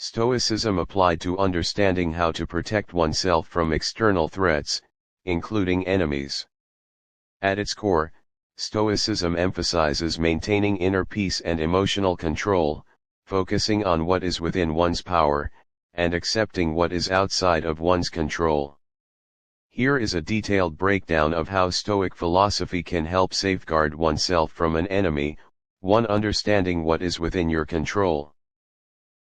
Stoicism applied to understanding how to protect oneself from external threats, including enemies. At its core, Stoicism emphasizes maintaining inner peace and emotional control, focusing on what is within one's power, and accepting what is outside of one's control. Here is a detailed breakdown of how Stoic philosophy can help safeguard oneself from an enemy. 1. Understanding what is within your control.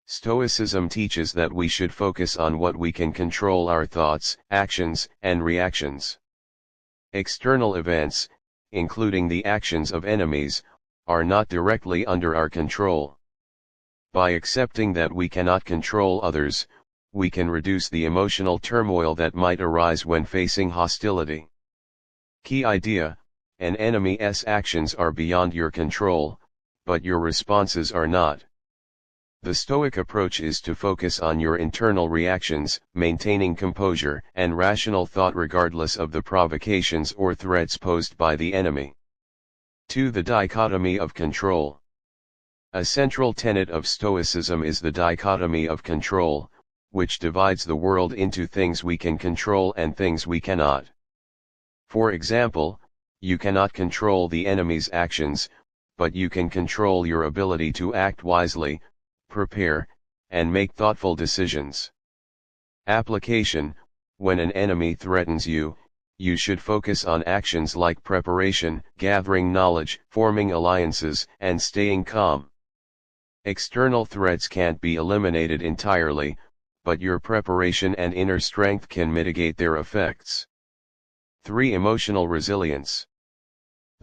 Stoicism teaches that we should focus on what we can control: our thoughts, actions, and reactions. External events, including the actions of enemies, are not directly under our control. By accepting that we cannot control others, we can reduce the emotional turmoil that might arise when facing hostility. Key idea: an enemy's actions are beyond your control, but your responses are not. The Stoic approach is to focus on your internal reactions, maintaining composure and rational thought regardless of the provocations or threats posed by the enemy. 2. The dichotomy of control. A central tenet of Stoicism is the dichotomy of control, which divides the world into things we can control and things we cannot. For example, you cannot control the enemy's actions, but you can control your ability to act wisely, prepare, and make thoughtful decisions. Application: when an enemy threatens you, you should focus on actions like preparation, gathering knowledge, forming alliances, and staying calm. External threats can't be eliminated entirely, but your preparation and inner strength can mitigate their effects. 3. Emotional resilience.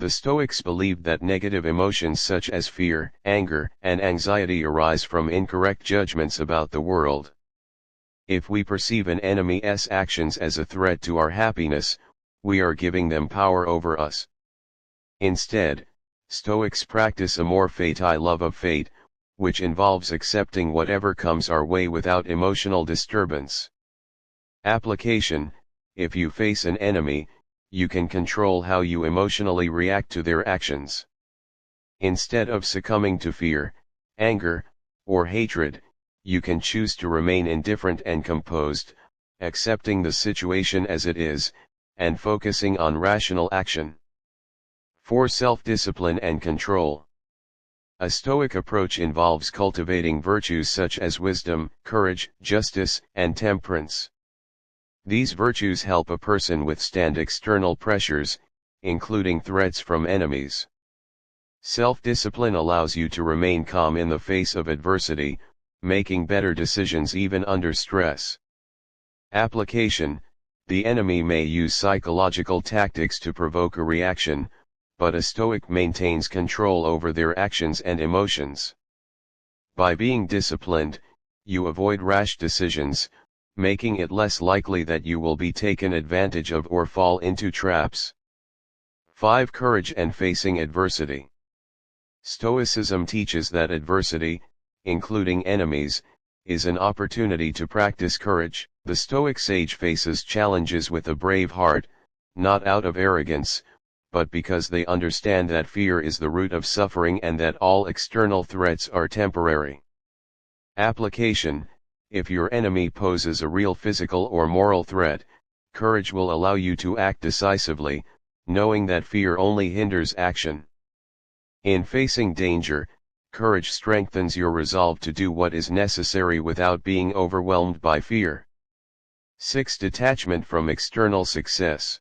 The Stoics believed that negative emotions such as fear, anger, and anxiety arise from incorrect judgments about the world. If we perceive an enemy's actions as a threat to our happiness, we are giving them power over us. Instead, Stoics practice amor fati, love of fate, which involves accepting whatever comes our way without emotional disturbance. Application: if you face an enemy, you can control how you emotionally react to their actions. Instead of succumbing to fear, anger, or hatred, you can choose to remain indifferent and composed, accepting the situation as it is, and focusing on rational action. 4. Self-discipline and control. A Stoic approach involves cultivating virtues such as wisdom, courage, justice, and temperance. These virtues help a person withstand external pressures, including threats from enemies. Self-discipline allows you to remain calm in the face of adversity, making better decisions even under stress. Application: the enemy may use psychological tactics to provoke a reaction, but a Stoic maintains control over their actions and emotions. By being disciplined, you avoid rash decisions, making it less likely that you will be taken advantage of or fall into traps. 5. Courage and facing adversity. Stoicism teaches that adversity, including enemies, is an opportunity to practice courage. The Stoic sage faces challenges with a brave heart, not out of arrogance, but because they understand that fear is the root of suffering and that all external threats are temporary. Application: if your enemy poses a real physical or moral threat, courage will allow you to act decisively, knowing that fear only hinders action. In facing danger, courage strengthens your resolve to do what is necessary without being overwhelmed by fear. 6. Detachment from external success.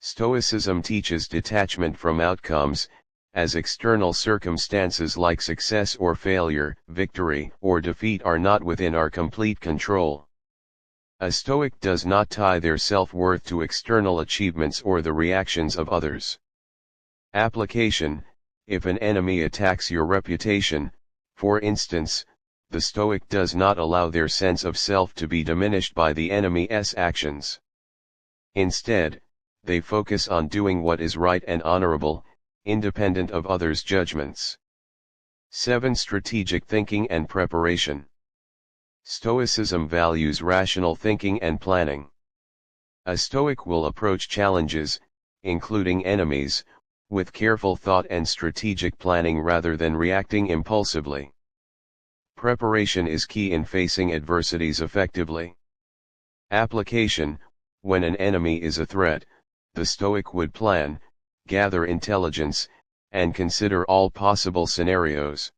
Stoicism teaches detachment from outcomes, as external circumstances like success or failure, victory or defeat are not within our complete control. A Stoic does not tie their self-worth to external achievements or the reactions of others. Application: if an enemy attacks your reputation, for instance, the Stoic does not allow their sense of self to be diminished by the enemy's actions. Instead, they focus on doing what is right and honorable, independent of others' judgments. 7. Strategic thinking and preparation. Stoicism values rational thinking and planning. A Stoic will approach challenges, including enemies, with careful thought and strategic planning rather than reacting impulsively. Preparation is key in facing adversities effectively. Application: when an enemy is a threat, the Stoic would plan, gather intelligence, and consider all possible scenarios.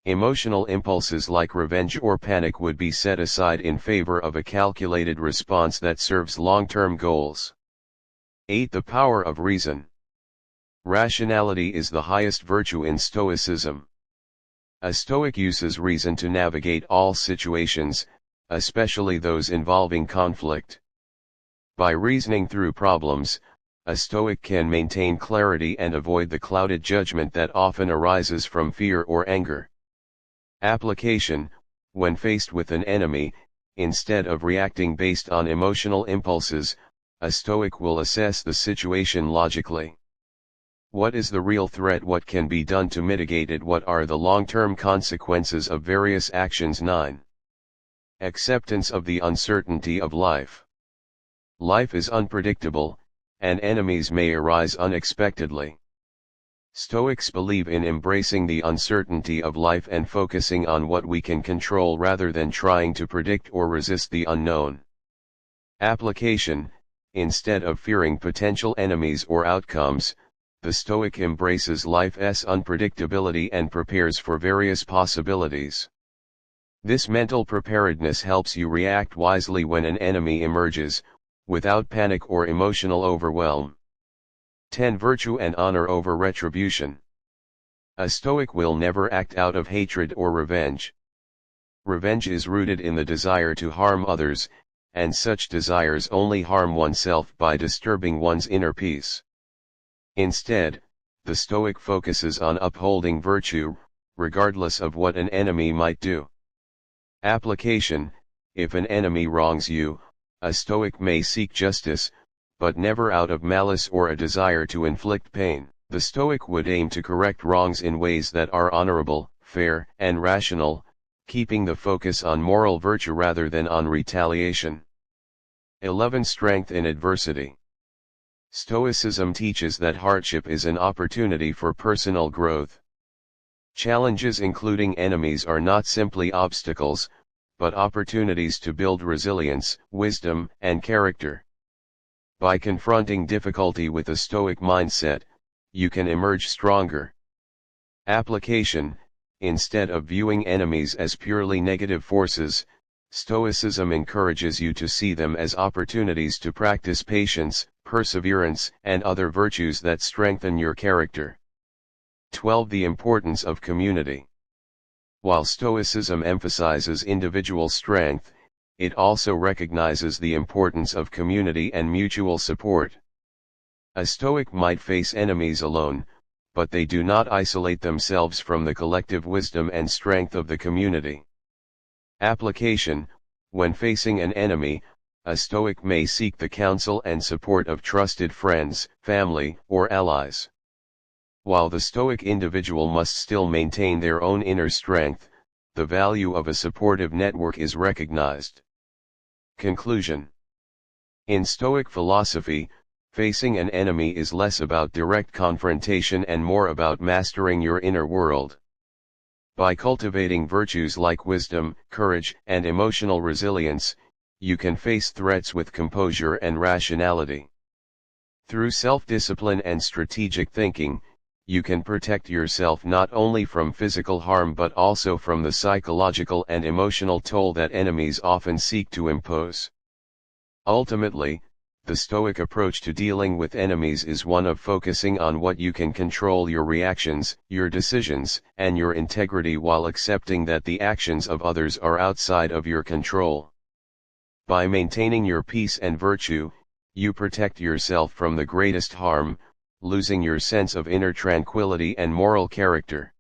Emotional impulses like revenge or panic would be set aside in favor of a calculated response that serves long-term goals. 8. The power of reason. Rationality is the highest virtue in Stoicism. A Stoic uses reason to navigate all situations, especially those involving conflict. By reasoning through problems, a Stoic can maintain clarity and avoid the clouded judgment that often arises from fear or anger. Application: when faced with an enemy, instead of reacting based on emotional impulses, a Stoic will assess the situation logically. What is the real threat? What can be done to mitigate it? What are the long-term consequences of various actions? 9. Acceptance of the uncertainty of life. Life is unpredictable, and enemies may arise unexpectedly. Stoics believe in embracing the uncertainty of life and focusing on what we can control rather than trying to predict or resist the unknown. Application: instead of fearing potential enemies or outcomes, the Stoic embraces life's unpredictability and prepares for various possibilities. This mental preparedness helps you react wisely when an enemy emerges, without panic or emotional overwhelm. 10. Virtue and honor over retribution. A Stoic will never act out of hatred or revenge. Revenge is rooted in the desire to harm others, and such desires only harm oneself by disturbing one's inner peace. Instead, the Stoic focuses on upholding virtue, regardless of what an enemy might do. Application: if an enemy wrongs you, a Stoic may seek justice, but never out of malice or a desire to inflict pain. The Stoic would aim to correct wrongs in ways that are honorable, fair, and rational, keeping the focus on moral virtue rather than on retaliation. 11. Strength in adversity. Stoicism teaches that hardship is an opportunity for personal growth. Challenges including enemies are not simply obstacles, but opportunities to build resilience, wisdom, and character. By confronting difficulty with a Stoic mindset, you can emerge stronger. Application: instead of viewing enemies as purely negative forces, Stoicism encourages you to see them as opportunities to practice patience, perseverance, and other virtues that strengthen your character. 12. The importance of community. While Stoicism emphasizes individual strength, it also recognizes the importance of community and mutual support. A Stoic might face enemies alone, but they do not isolate themselves from the collective wisdom and strength of the community. Application: when facing an enemy, a Stoic may seek the counsel and support of trusted friends, family, or allies. While the Stoic individual must still maintain their own inner strength, the value of a supportive network is recognized. Conclusion: in Stoic philosophy, facing an enemy is less about direct confrontation and more about mastering your inner world. By cultivating virtues like wisdom, courage, and emotional resilience, you can face threats with composure and rationality. Through self-discipline and strategic thinking, you can protect yourself not only from physical harm but also from the psychological and emotional toll that enemies often seek to impose. Ultimately, the Stoic approach to dealing with enemies is one of focusing on what you can control: your reactions, your decisions, and your integrity, while accepting that the actions of others are outside of your control. By maintaining your peace and virtue, you protect yourself from the greatest harm, losing your sense of inner tranquility and moral character.